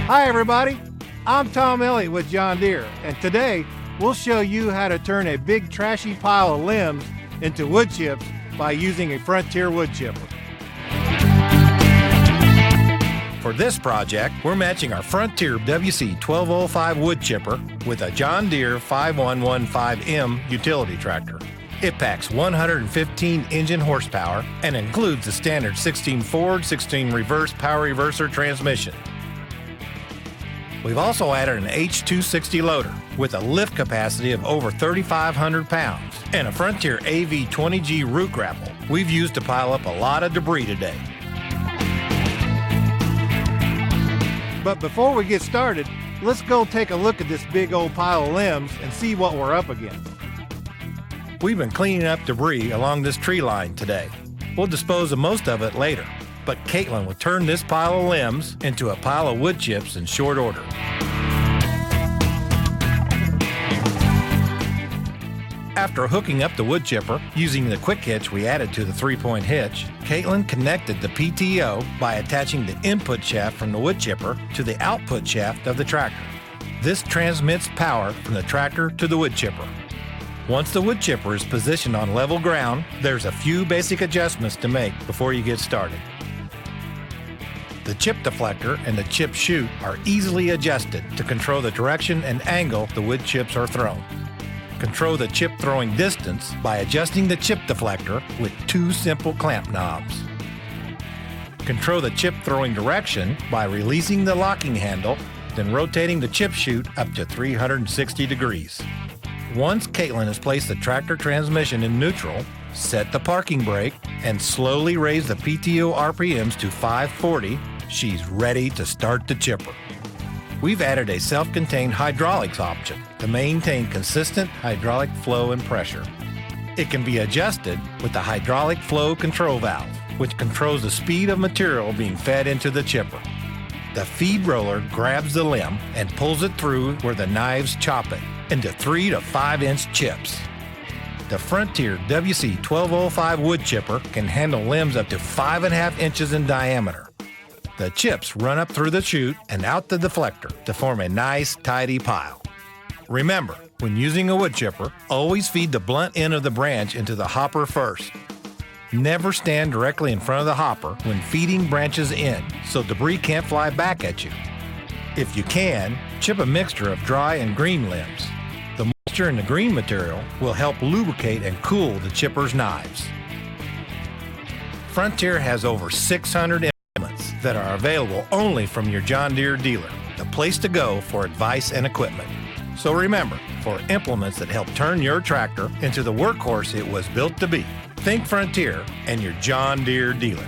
Hi everybody, I'm Tom Elliott with John Deere, and today we'll show you how to turn a big trashy pile of limbs into wood chips by using a Frontier wood chipper. For this project, we're matching our Frontier WC1205 wood chipper with a John Deere 5115M utility tractor. It packs 115 engine horsepower and includes the standard 16 forward, 16 reverse power reverser transmission. We've also added an H260 loader with a lift capacity of over 3,500 pounds and a Frontier AV20G root grapple we've used to pile up a lot of debris today. But before we get started, let's go take a look at this big old pile of limbs and see what we're up against. We've been cleaning up debris along this tree line today. We'll dispose of most of it later, but Caitlin will turn this pile of limbs into a pile of wood chips in short order. After hooking up the wood chipper using the quick hitch we added to the 3-point hitch, Caitlin connected the PTO by attaching the input shaft from the wood chipper to the output shaft of the tractor. This transmits power from the tractor to the wood chipper. Once the wood chipper is positioned on level ground, there's a few basic adjustments to make before you get started. The chip deflector and the chip chute are easily adjusted to control the direction and angle the wood chips are thrown. Control the chip throwing distance by adjusting the chip deflector with 2 simple clamp knobs. Control the chip throwing direction by releasing the locking handle, then rotating the chip chute up to 360 degrees. Once Caitlin has placed the tractor transmission in neutral, set the parking brake, and slowly raise the PTO RPMs to 540, she's ready to start the chipper. We've added a self-contained hydraulics option to maintain consistent hydraulic flow and pressure. It can be adjusted with the hydraulic flow control valve, which controls the speed of material being fed into the chipper. The feed roller grabs the limb and pulls it through where the knives chop it into 3 to 5 inch chips. The Frontier WC1205 wood chipper can handle limbs up to 5.5 inches in diameter. The chips run up through the chute and out the deflector to form a nice, tidy pile. Remember, when using a wood chipper, always feed the blunt end of the branch into the hopper first. Never stand directly in front of the hopper when feeding branches in, so debris can't fly back at you. If you can, chip a mixture of dry and green limbs. The moisture in the green material will help lubricate and cool the chipper's knives. Frontier has over 600 implements that are available only from your John Deere dealer, the place to go for advice and equipment. So remember, for implements that help turn your tractor into the workhorse it was built to be, think Frontier and your John Deere dealer.